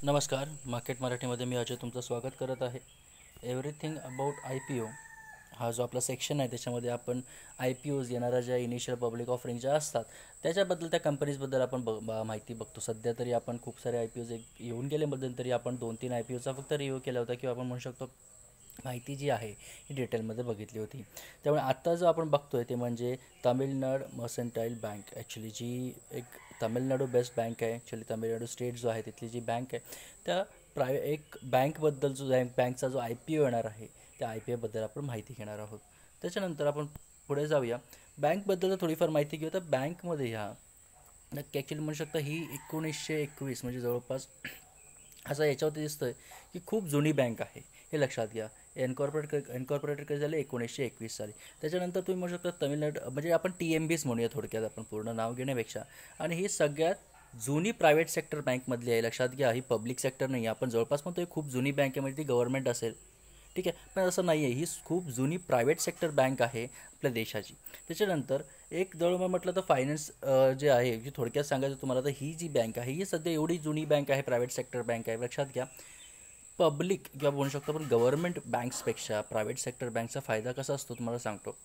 नमस्कार. मार्केट मराठीमध्ये मी अजय तुमचं स्वागत करत आहे. Everything about I P O हा जो आपला सेक्शन आहे त्याच्यामध्ये आपण आय पी ओज येणाऱ्या ज्या इनिशियल पब्लिक ऑफरिंग ज्या असतात त्याच्याबद्दल त्या कंपनीजबद्दल आपण माहिती बघतो. सध्या तरी आपण खूप सारे आय पी ओज येऊन गेले मध्यंतरी आपण 2-3 आय पी ओचा फक्त रिव्ह्यू केला होता किंवा आपण म्हणू शकतो माहिती जी आहे ही डिटेलमध्ये बघितली होती. त्यामुळे आत्ता जो आपण बघतो आहे ते म्हणजे तामिळनाड मर्संटाईल बँक. ॲक्च्युली जी एक तामिळनाडू बेस्ड बँक आहे. ॲक्च्युली तामिळनाडू स्टेट जो आहे तिथली जी बँक आहे त्या एक बँकबद्दल जो बँकचा जो आय पी ओ येणार आहे त्या आय पी ओबद्दल आपण माहिती घेणार आहोत. त्याच्यानंतर आपण पुढे जाऊया. बँकबद्दल थोडीफार माहिती घेऊ. तर बँकमध्ये ह्या नक्की ॲक्च्युली म्हणू शकता ही 1921 म्हणजे जवळपास असं याच्यावरती दिसतं आहे की खूप जुनी बँक आहे हे लक्षात घ्या. एनकॉर्पोरेटेड कधी झाले 1921 साली. त्याच्यानंतर तुम्ही म्हणू शकता तमिळनाडू म्हणजे आपण टी एम बीच म्हणूया थोडक्यात आपण पूर्ण नाव घेण्यापेक्षा. आणि ही सगळ्यात जुनी प्रायव्हेट सेक्टर बँकमधली आहे. लक्षात घ्या ही पब्लिक सेक्टर नाही आहे. आपण जवळपास म्हणतो ही खूप जुनी बँक आहे म्हणजे ती गव्हर्नमेंट असेल, ठीक आहे, पण असं नाही आहे. ही खूप जुनी प्रायव्हेट सेक्टर बँक आहे आपल्या देशाची. त्याच्यानंतर एक जवळ म्हटलं तर फायनान्स जे आहे की थोडक्यात सांगायचं तुम्हाला तर ही जी बँक आहे ही सध्या एवढी जुनी बँक आहे, प्रायव्हेट सेक्टर बँक आहे. लक्षात घ्या पब्लिक किंवा म्हणू शकतो आपण गव्हर्नमेंट बँक्सपेक्षा प्रायव्हेट सेक्टर बँकचा फायदा कसा असतो तुम्हाला सांगतो.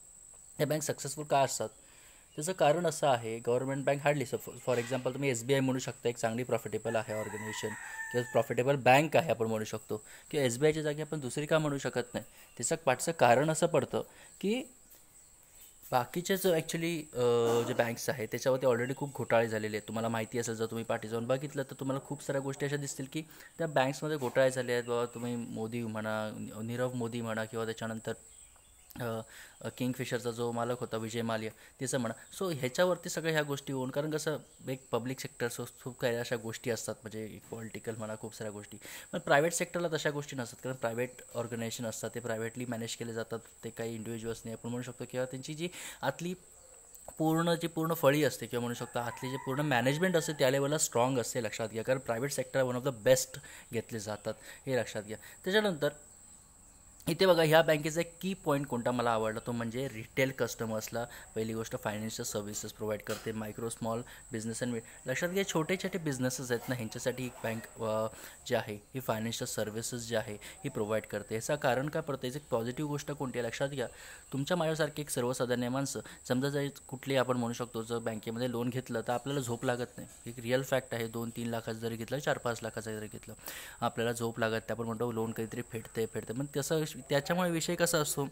या बँक सक्सेसफुल का असतात त्याचं कारण असं आहे. Government bank hardly for example तुम्ही एस बी आय म्हणू शकता, एक चांगली प्रॉफिटेबल आहे ऑर्गनायझेशन किंवा प्रॉफिटेबल बँक आहे आपण म्हणू शकतो. किंवा एस बी आयच्या जागी आपण दुसरी का म्हणू शकत नाही. त्याचं पाठचं कारण असं पडतं की बाकीचेच ॲक्च्युली जे बँक्स आहेत त्याच्यावरती ऑलरेडी खूप घोटाळे झालेले आहेत. तुम्हाला माहिती असेल जर तुम्ही पाठी जाऊन बघितलं तर तुम्हाला खूप साऱ्या गोष्टी अशा दिसतील की त्या बँक्समध्ये घोटाळे झाले आहेत. बाबा तुम्ही मोदी म्हणा, नीरव मोदी म्हणा किंवा त्याच्यानंतर किंगफिशरचा जो मालक होता विजय माल्या त्याचं म्हणा. सो ह्याच्यावरती सगळ्या ह्या गोष्टी होऊन कारण कसं एक पब्लिक सेक्टर खूप काही अशा गोष्टी असतात म्हणजे पॉलिटिकल म्हणा खूप साऱ्या गोष्टी. पण प्रायव्हेट सेक्टरला तशा गोष्टी नसतात कारण प्रायव्हेट ऑर्गनायझेशन असतात ते प्रायव्हेटली मॅनेज केले जातात. ते काही इंडिव्हिज्युअल्सने आपण म्हणू शकतो किंवा त्यांची जी आतली पूर्ण फळी असते किंवा म्हणू शकतो आतली जे पूर्ण मॅनेजमेंट असते त्या लेवलला स्ट्रॉंग असते. लक्षात घ्या कारण private sector one of the best घेतले जातात हे लक्षात घ्या. त्याच्यानंतर इथे बघा ह्या बँकेचा एक की पॉईंट कोणता मला आवडला तो म्हणजे रिटेल कस्टमर्सला पहिली गोष्ट फायनान्शियल सर्व्हिसेस प्रोव्हाइड करते. मायक्रो स्मॉल बिझनेस अँड लक्षात घ्या छोटे छोटे बिझनेसेस आहेत ना ह्यांच्यासाठी ही बँक जी आहे ही फायनान्शियल सर्व्हिसेस जी आहे ही प्रोव्हाइड करते. याचं कारण काय पडतं याची पॉझिटिव्ह गोष्ट कोणती आहे लक्षात घ्या. तुमच्या माझ्यासारखे एक सर्वसाधारण माणसं समजा जर कुठली आपण म्हणू शकतो जर बँकेमध्ये लोन घेतलं तर आपल्याला झोप लागत नाही. एक रिअल फॅक्ट आहे. 2-3 लाखाचं जरी घेतलं 4-5 लाखाचं जरी घेतलं आपल्याला झोप लागत ते आपण म्हणतो लोन काहीतरी फेडते पण तसं त्याच्यामुळे विषय कसा असतो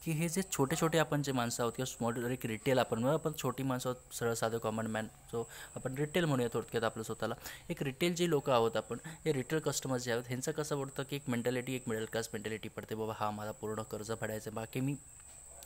की हे जे छोटे छोटे आपण जे माणसं आहोत किंवा स्मॉल एक रिटेल आपण छोटी माणसं आहोत सरळ साधं कॉमन मॅन जो आपण रिटेल म्हणूया थोडक्यात आपलं स्वतःला एक रिटेल जी लोकं आहोत आपण हे रिटेल कस्टमर्स जे आहोत ह्यांचं कसं पडतं की एक मेंटॅलिटी एक मिडल क्लास मेंटॅलिटी पडते. बाबा हा मला पूर्ण कर्ज फेडायचं बाकी मी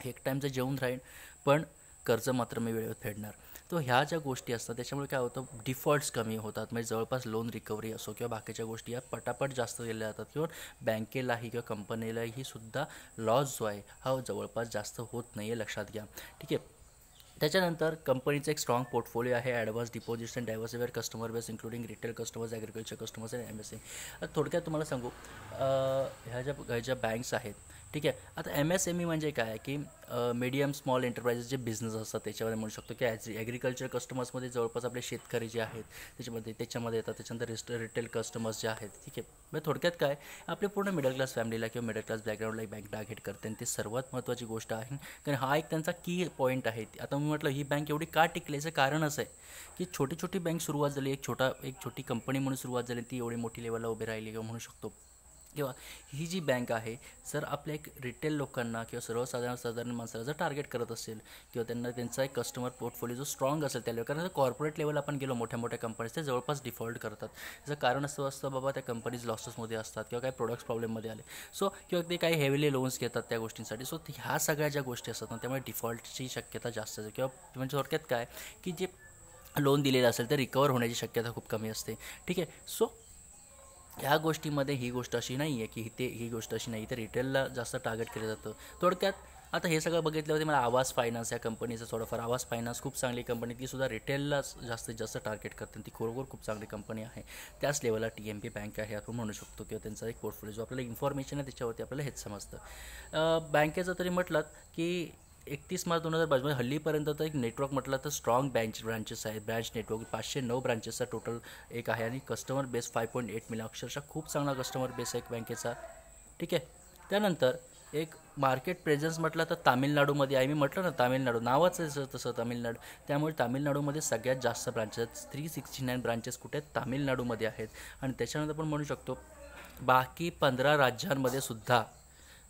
एक टाईमचं जेवून राहीन पण कर्ज मात्र मी वेळेवर फेडणार. तो ह्या ज्या गोष्टी असतात त्याच्यामुळे काय होतं डिफॉल्ट्स कमी होतात म्हणजे जवळपास लोन रिकव्हरी असो किंवा बाकीच्या गोष्टी या पटापट जास्त केल्या जातात किंवा बँकेलाही किंवा कंपनीलाही सुद्धा लॉस जो आहे हा जवळपास जास्त होत नाही आहे. लक्षात घ्या ठीक आहे. त्याच्यानंतर कंपनीचं एक स्ट्रॉंग पोर्टफोलिओ आहे. Advance deposits and diversified customer base including retail customers agriculture customers and M S M. थोडक्यात तुम्हाला सांगू ह्या ज्या बँक्स आहेत ठीक आहे. आता एम एस एम ई म्हणजे काय आहे की मीडियम स्मॉल एंटरप्राइजेस जे बिझनेस असतात त्याच्यामध्ये म्हणू शकतो की ॲग्रिकल्चर कस्टमर्समध्ये जवळपास आपले शेतकरी जे आहेत त्याच्यामध्ये येतात. त्याच्यानंतर रिटेल कस्टमर्स जे आहेत ठीक आहे. म्हणजे थोडक्यात काय आपले पूर्ण मिडल क्लास फॅमिलीला किंवा मिडल क्लास बॅकग्राऊंडला एक बँक टार्गेट करते आणि ते सर्वात महत्त्वाची गोष्ट आहे कारण हा एक त्यांचा की पॉईंट आहे. आता मी म्हटलं ही बँक एवढी का टिकली याचं कारण असं आहे की छोटी छोटी बँक सुरुवात झाली एक छोटी कंपनी म्हणून सुरुवात झाली ती एवढी मोठी लेवलला उभी राहिली किंवा म्हणू शकतो किंवा ही जी बँक आहे सर आपल्या एक रिटेल लोकांना किंवा साधारण माणसाला जर टार्गेट करत असेल किंवा त्यांचा एक कस्टमर पोर्टफोलिओ जो स्ट्रॉंग असेल त्या लेवल कारण कॉर्पोरेट लेवल आपण गेलो मोठ्या मोठ्या कंपनीज ते जवळपास डिफॉल्ट करतात. याचं कारण असतं बाबा त्या कंपनीज लॉसेसमध्ये असतात किंवा काही प्रोडक्ट्स प्रॉब्लेममध्ये आले सो किंवा ते काही हेवीली लोन्स घेतात त्या गोष्टींसाठी. सो ह्या सगळ्या ज्या गोष्टी असतात ना त्यामुळे डिफॉल्टची शक्यता जास्त असते किंवा म्हणजे थोडक्यात काय की जे लोन दिलेलं असेल ते रिकवर होण्याची शक्यता खूप कमी असते ठीक आहे. सो ह्या गोष्टीमध्ये ही गोष्ट अशी नाही आहे की ही गोष्ट अशी नाही तर रिटेलला जास्त टार्गेट केलं जातं. थोडक्यात आता हे सगळं बघितल्यावरती मला आवाज फायनान्स या कंपनीचं थोडंफार आवाज फायनान्स खूप चांगली कंपनी ती सुद्धा रिटेललाच जास्तीत जास्त टार्गेट करते ती खरोखर खूप चांगली कंपनी आहे. त्याच लेवलला टी एम पी बँक आहे आपण म्हणू शकतो किंवा त्यांचा एक पोर्टफोलिओ जो आपल्याला इन्फॉर्मेशन आहे त्याच्यावरती आपल्याला हेच समजतं. बँकेचं तरी म्हटलं की 31 मार्च 2022 म्हणजे हल्लीपर्यंत तर एक नेटवर्क म्हटलं तर स्ट्रॉंग ब्रांचेस आहेत. ब्रँच नेटवर्क 509 ब्रांचेसचा टोटल एक आहे आणि कस्टमर बेस 5.8 मिलियन, अक्षरशः खूप चांगला कस्टमर बेस आहे बँकेचा. ठीक आहे. त्यानंतर एक मार्केट प्रेझन्स म्हटलं तर तामिळनाडूमध्ये आहे. मी म्हटलं ना तामिळनाडू नावच आहे तसं तामिळनाडू, त्यामुळे तामिळनाडूमध्ये सगळ्यात जास्त ब्रांचेस 369 ब्रांचेस कुठे तामिळनाडूमध्ये आहेत. आणि त्याच्यानंतर आपण म्हणू शकतो बाकी 15 राज्यांमध्ये सुद्धा,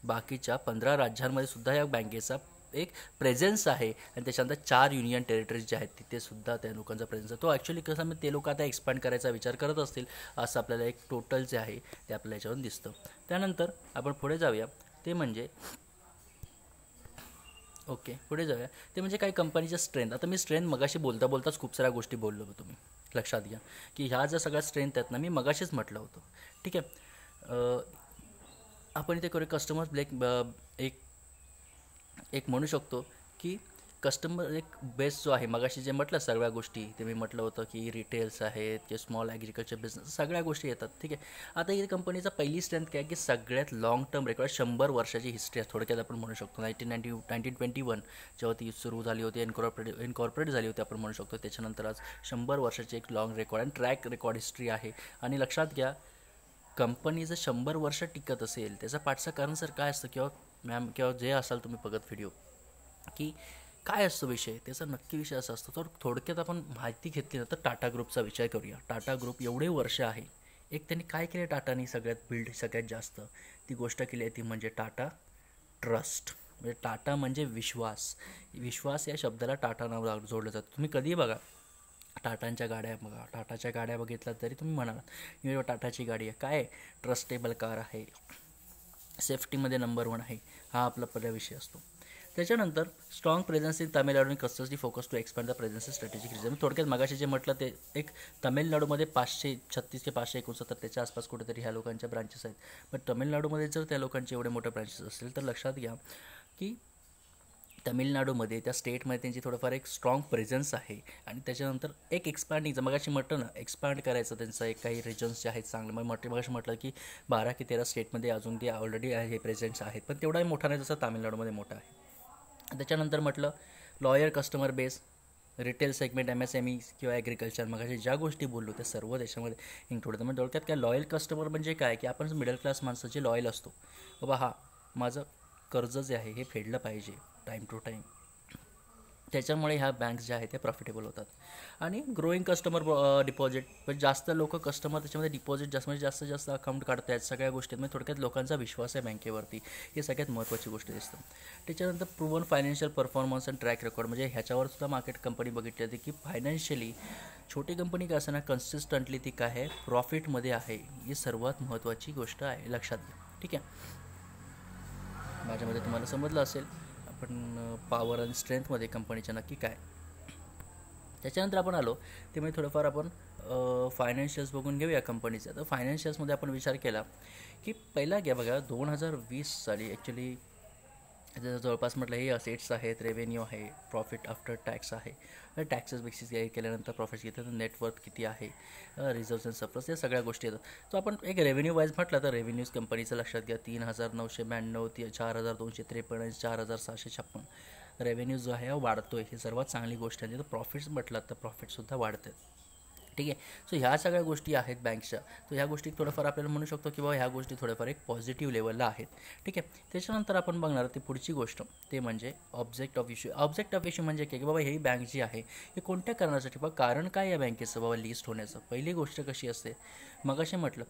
बाकीच्या 15 राज्यांमध्ये सुद्धा या बँकेचा एक प्रेझेन्स आहे. आणि त्याच्यानंतर 4 युनियन टेरिटरीज जे आहेत तिथे सुद्धा त्या लोकांचा प्रेझेन्स आहे. तो ॲक्च्युली कसं म्हणजे ते लोक आता एक्सपांड करायचा विचार करत असतील असं आपल्याला एक टोटल जे आहे ते आपल्याला याच्यावरून दिसतं. त्यानंतर आपण पुढे जाऊया ते म्हणजे पुढे जाऊया ते म्हणजे काही कंपनीच्या स्ट्रेंथ. आता मी स्ट्रेंथ मगाशी बोलताच खूप साऱ्या गोष्टी बोललो होतो. तुम्ही लक्षात घ्या की ह्या ज्या सगळ्या स्ट्रेंथ आहेत ना मी मगाशीच म्हटलं होतं. ठीक आहे. आपण इथे करूया कस्टमर एक एक म्हणू शकतो की कस्टमर एक बेस जो आहे मगाशी जे म्हटलं सगळ्या गोष्टी ते मी म्हटलं होतं की रिटेल्स आहेत की स्मॉल ॲग्रिकल्चर बिझनेस सगळ्या गोष्टी येतात. ठीक आहे. आता ही कंपनीचा पहिली स्ट्रेंथ काय की सगळ्यात लॉंग टर्म रेकॉर्ड 100 वर्षाची हिस्ट्री आहे. थोडक्यात आपण म्हणू शकतो 1921 जेव्हा ती सुरू झाली होती इनकॉर्पोरेट झाली होती आपण म्हणू शकतो. त्याच्यानंतर आज 100 वर्षाची एक लॉंग रेकॉर्ड आणि ट्रॅक रेकॉर्ड हिस्ट्री आहे. आणि लक्षात घ्या कंपनी जर 100 वर्ष टिकत असेल त्याचं पाठचं कारण सर काय असतं किंवा जे असाल तुम्ही बघत व्हिडिओ की काय असतो विषय त्याचा नक्की विषय असा असतो. तर थोडक्यात आपण माहिती घेतली ना तर टाटा ग्रुपचा विचार करूया. टाटा ग्रुप एवढे वर्ष आहे एक त्यांनी काय केलं टाटानी सगळ्यात जास्त ती गोष्ट केली आहे ती म्हणजे टाटा ट्रस्ट. म्हणजे टाटा म्हणजे विश्वास या शब्दाला टाटा नाव जोडलं जातं. तुम्ही कधीही बघा टाटाच्या गाड्या बघितल्या तरी तुम्ही म्हणाल टाटाची गाडी आहे काय ट्रस्टेबल कार आहे, सेफ्टीमध्ये नंबर 1 आहे. हा आपला पहिला विषय असतो. त्याच्यानंतर स्ट्रॉंग प्रेझेन्स इन तामिळनाडू आणि कस्टमर्सनी focus to expand the presence strategic region. थोडक्यात मगाशी जे म्हटलं ते एक तामिळनाडूमध्ये 536 ते 569 त्याच्या आसपास कुठेतरी ह्या लोकांच्या ब्रांचेस आहेत. पण तामिळनाडूमध्ये जर त्या लोकांचे एवढे मोठे ब्रांचेस असतील तर लक्षात घ्या की तामिळनाडूमध्ये त्या स्टेटमध्ये त्यांची थोडंफार एक स्ट्रॉंग प्रेझेन्स आहे. आणि त्याच्यानंतर एक एक्सपांडिंगचं मगाशी म्हटलं ना एक्सपांड करायचं त्यांचं एक काही रिजन्स जे आहेत चांगलं मगाशी म्हटलं की 12 की 13 स्टेटमध्ये अजून ते ऑलरेडी हे प्रेझेंट्स आहेत पण तेवढाही मोठा नाही जसं तामिळनाडूमध्ये मोठा आहे. त्याच्यानंतर म्हटलं lawyer customer base, retail segment, MSME किंवा ॲग्रिकल्चर मगाशी ज्या गोष्टी बोललो त्या सर्व देशामध्ये इन्क्लूड होतं. म्हणजे थोडक्यात काय लॉयल कस्टमर म्हणजे काय की आपण मिडल क्लास माणसं जे लॉयल असतो बाबा माझं कर्ज जे आहे हे फेडलं पाहिजे टाईम टू टाईम. त्याच्यामुळे ह्या बँक्स ज्या आहेत त्या प्रॉफिटेबल होतात. आणि ग्रोईंग कस्टमर डिपॉझिट म्हणजे जास्त लोक कस्टमर त्याच्यामध्ये डिपॉझिट जास्तीत जास्त अकाउंट काढत आहेत सगळ्या गोष्टी. म्हणजे थोडक्यात लोकांचा विश्वास आहे बँकेवरती हे सगळ्यात महत्त्वाची गोष्ट दिसतं. त्याच्यानंतर proven financial performance and track record म्हणजे ह्याच्यावर सुद्धा मार्केट कंपनी बघितली जाते की फायनान्शियली छोटी कंपनी काय असताना कन्सिस्टंटली ती काय आहे प्रॉफिटमध्ये आहे. ही सर्वात महत्त्वाची गोष्ट आहे लक्षात घ्या. ठीक आहे. माझ्यामध्ये तुम्हाला समजलं असेल आपण पॉवर आणि स्ट्रेंथमध्ये कंपनीच्या नक्की काय. त्याच्यानंतर आपण आलो ते म्हणजे थोडंफार आपण फायनान्शियल्स बघून घेऊया कंपनीचं. तर फायनान्शियल्समध्ये आपण विचार केला की पहिला घ्या बघा 2020 साली ॲक्च्युली जवळपास म्हटलं हे असेट्स आहेत, रेव्हेन्यू आहे, प्रॉफिट आफ्टर टॅक्स आहे, टॅक्सेस बेसिस केल्यानंतर प्रॉफिट घेतात, नेटवर्थ किती आहे, रिझर्व्स अँड सरप्लस या सगळ्या गोष्टी येतात. तो आपण एक रेव्हेन्यू वाईज म्हटलं तर रेव्हेन्यूज कंपनीचं लक्षात घ्या 3,992, 4,253, 4,656 रेव्हेन्यू जो आहे वाढतो आहे. ही सर्वात चांगली गोष्ट आहे. तर प्रॉफिट्स म्हटलं तर प्रॉफिटसुद्धा वाढतात. ठीक आहे. सो ह्या सगळ्या गोष्टी आहेत बँकच्या. तर ह्या गोष्टी थोडंफार आपल्याला म्हणू शकतो की बाबा ह्या गोष्टी थोड्याफार एक पॉझिटिव्ह लेवलला आहेत. ठीक आहे. त्याच्यानंतर आपण बघणार ती पुढची गोष्ट ते म्हणजे object of issue. Object of issue म्हणजे काय की बाबा ही बँक जी आहे हे कोणत्या कारणासाठी बाबा कारण काय या बँकेचं बाबा लिस्ट होण्याचं. पहिली गोष्ट कशी असते मगाशी म्हटलं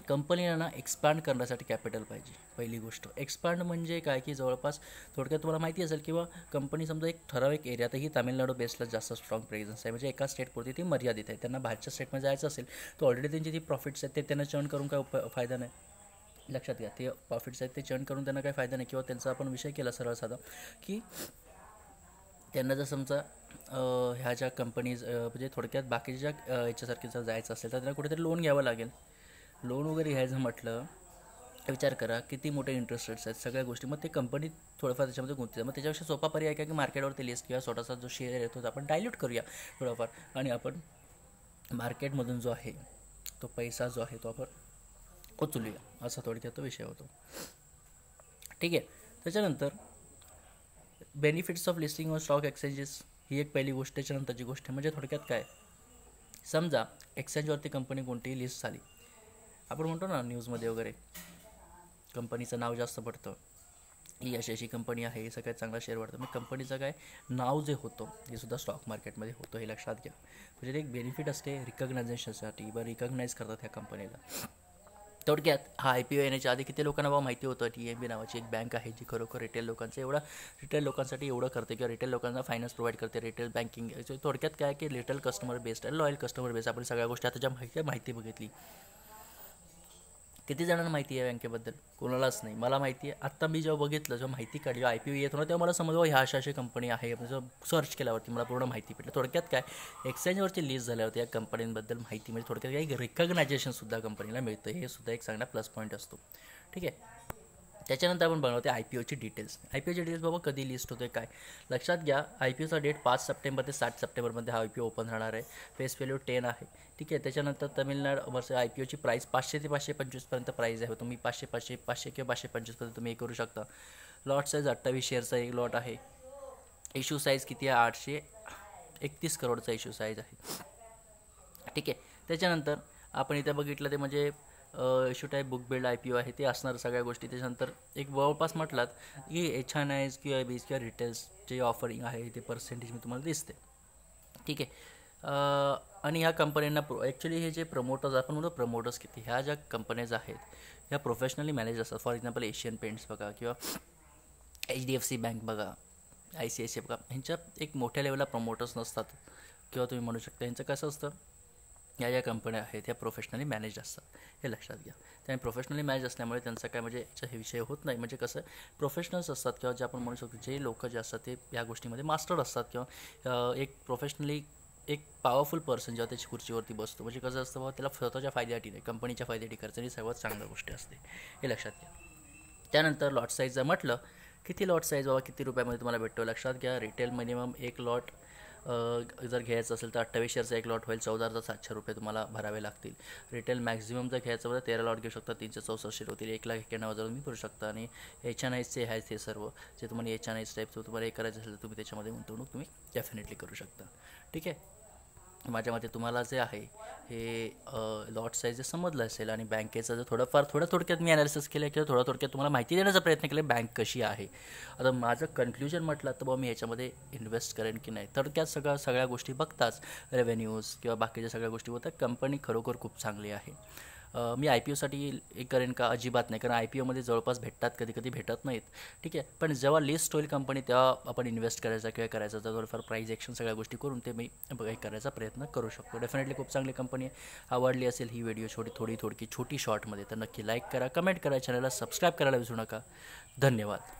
कंपनीला एक्सपांड करण्यासाठी कॅपिटल पाहिजे. पहिली गोष्ट एक्सपांड म्हणजे काय की जवळपास थोडक्यात तुम्हाला माहिती असेल किंवा कंपनी समजा एक ठराविक एरिया तर ही तामिळनाडू बेसला जास्त स्ट्रॉंग प्रेझेन्स आहे. म्हणजे एका स्टेटपुरती ती मर्यादित आहे. त्यांना बाहेरच्या स्टेटमध्ये जायचं असेल तर ऑलरेडी त्यांची ती प्रॉफिट्स आहेत ते त्यांना चर्न करून काय फायदा नाही. लक्षात घ्या ते प्रॉफिट्स आहेत ते चर्न करून त्यांना काही फायदा नाही. किंवा त्यांचा आपण विषय केला सरळ साधा की त्यांना जर समजा ह्या ज्या कंपनीज म्हणजे थोडक्यात बाकीच्या याच्यासारखी जर जायचं असेल तर त्यांना कुठेतरी लोन घ्यावं लागेल. लोन वगैरे घ्यायचं म्हटलं विचार करा किती मोठे इंटरेस्ट रेट्स आहेत सगळ्या गोष्टी. मग ते कंपनी थोडंफार त्याच्यामध्ये गुंतते. मग त्याच्यापेक्षा सोपा पर्याय काय की मार्केटवरती लिस्ट किंवा स्वतःचा जो शेअर येतो तो आपण डायल्यूट करूया थोडाफार आणि आपण मार्केटमधून जो आहे तो पैसा जो आहे तो आपण उचलूया असा थोडक्यात तो विषय होतो. ठीक आहे. त्याच्यानंतर benefits of listing on stock exchanges ही एक पहिली गोष्ट. त्याच्यानंतरची गोष्ट म्हणजे थोडक्यात काय, समजा एक्सचेंजवरती कंपनी कोणतीही लिस्ट झाली, आपण म्हणतो ना न्यूजमध्ये वगैरे कंपनीचं नाव जास्त पडतं, ही अशी अशी कंपनी आहे, हे सगळ्यात चांगला शेअर वाढतं. मग कंपनीचं काय नाव जे होतं हे सुद्धा स्टॉक मार्केटमध्ये होतं, हे लक्षात घ्या. म्हणजे एक बेनिफिट असते रिकग्नायझेशनसाठी, बरं रिकग्नाईज करतात ह्या कंपनीला. थोडक्यात हा IPO येण्याच्या आधी किती लोकांना बाबा माहिती होतं TMB नावाची एक बँक आहे जी खरोखर रिटेल लोकांसाठी एवढं करते किंवा रिटेल लोकांना फायनान्स प्रोव्हाइड करते, रिटेल बँकिंग. थोडक्यात काय की रिटेल कस्टमर बेस्ड आहे, लॉयल कस्टमर बेस्ड. आपण सगळ्या गोष्टी आता ज्या माहिती बघितली. किती जणांना माहिती आहे बँकेबद्दल? कोणालाच नाही. मला माहिती आहे. आत्ता मी जेव्हा बघितलं, जेव्हा माहिती काढली, IPO येत होतं, तेव्हा मला समजलं ह्या अशी कंपनी आहे. म्हणजे सर्च केल्यावरती मला पूर्ण माहिती भेटली. थोडक्यात काय, एक्सचेंजवरची लिस्ट झाल्यावरती या कंपनीबद्दल माहिती म्हणजे थोडक्यात काही रिकग्नायझेशनसुद्धा कंपनीला मिळतं. हे सुद्धा एक चांगला प्लस पॉईंट असतो. ठीक आहे. त्याच्यानंतर आपण बनवते IPOची डिटेल्स. IPOची डिटेल्स बाबा कधी लिस्ट होते काय लक्षात घ्या. IPOचा डेट 5 सप्टेंबर ते 7 सप्टेंबरमध्ये हा IPO ओपन राहणार आहे. फेस व्हॅल्यू 10 आहे. ठीक आहे. त्याच्यानंतर तामिळनाडू वर्ष IPOची प्राईस 500 ते 525पर्यंत प्राईस आहे. तुम्ही 500 किंवा 525पर्यंत तुम्ही हे करू शकता. लॉट साईज 28 शेअरचा एक लॉट आहे. इश्यू साईज किती आहे? 831 करोडचा इश्यू साईज आहे. ठीक आहे. त्याच्यानंतर आपण इथे बघितलं ते म्हणजे issue type book build IPO आहे, ते असणार सगळ्या गोष्टी. त्याच्यानंतर एक जवळपास म्हटलात की HNIs किंवा बीज किंवा रिटेल्स जे ऑफरिंग आहे ते पर्सेंटेज मी तुम्हाला दिसते. ठीक आहे. आणि ह्या कंपन्यांना ॲक्च्युली हे जे प्रमोटर्स, आपण म्हणतो प्रमोटर्स किती, ह्या ज्या कंपनीज आहेत ह्या प्रोफेशनली मॅनेज असतात. फॉर एक्झाम्पल एशियन पेंट्स बघा किंवा HDFC बँक बघा, ICICI बघा, ह्यांच्या एक मोठ्या लेवलला प्रमोटर्स नसतात किंवा तुम्ही म्हणू शकता ह्यांचं कसं असतं, या ज्या कंपन्या आहेत ह्या प्रोफेशनली मॅनेज असतात, हे लक्षात घ्या. त्यामुळे प्रोफेशनली मॅनेज असल्यामुळे त्यांचं काय म्हणजे याचा हे विषय होत नाही. म्हणजे कसं प्रोफेशनल्स असतात किंवा जे आपण म्हणू शकतो जे लोक जे असतात ते या गोष्टीमध्ये मास्टर असतात किंवा एक प्रोफेशनली एक पॉवरफुल पर्सन जेव्हा त्याची खुर्चीवरती बसतो म्हणजे कसं असतं बाबा त्याला स्वतःच्या फायद्यासाठी नाही कंपनीच्या फायद्यासाठी खर्च ही सर्वात चांगली गोष्ट असते, हे लक्षात घ्या. त्यानंतर लॉट साईज जर म्हटलं किती लॉट साईज बाबा किती रुपयामध्ये तुम्हाला भेटतो लक्षात घ्या. रिटेल मिनिमम एक लॉट जर घ्यायचं असेल तर 28 शेअरचा एक लॉट होईल, 14,700 रुपये तुम्हाला भरावे लागतील. रिटेल मॅक्झिमम जर घ्यायचं होतं 13 लॉट घेऊ शकता, 364 शेअर होतील, 1,91,000 तुम्ही भरू शकता. आणि HNIचे आहेत हे सर्व जे तुम्हाला HNI टाईपचं तुम्हाला हे करायचं असेल तर तुम्ही त्याच्यामध्ये गुंतवणूक तुम्ही डेफिनेटली करू शकता. ठीक आहे. माझ्या मते तुम्हाला जे आहे हे लॉट साईज जे समजलं असेल आणि बँकेचं जर थोडक्यात मी ॲनालिसिस केलं किंवा थोडक्यात तुम्हाला माहिती देण्याचा प्रयत्न केला बँक कशी आहे. आता माझं कन्क्ल्युजन म्हटलं तर बाबा मी ह्याच्यामध्ये इन्व्हेस्ट करेन की नाही, थोडक्यात सगळ्या गोष्टी बघताच रेव्हेन्यूज किंवा बाकीच्या सगळ्या गोष्टी होतात. कंपनी खरोखर खूप चांगली आहे. मी IPOसाठी एक करेन का? अजिबात नाही, कारण IPOमध्ये जवळपास भेटतात, कधी कधी भेटत नाहीत. ठीक आहे. पण जेव्हा लिस्ट होईल कंपनी तेव्हा आपण इन्व्हेस्ट करायचा किंवा करायचा तर थोडंफार प्राईज ॲक्शन सगळ्या गोष्टी करून ते मी करायचा प्रयत्न करू शकतो. डेफिनेटली खूप चांगली कंपनी आहे. आवडली असेल ही व्हिडिओ छोटी शॉर्टमध्ये तर नक्की लाईक करा, कमेंट करा, चॅनलला सबस्क्राईब करायला विसरू नका. धन्यवाद.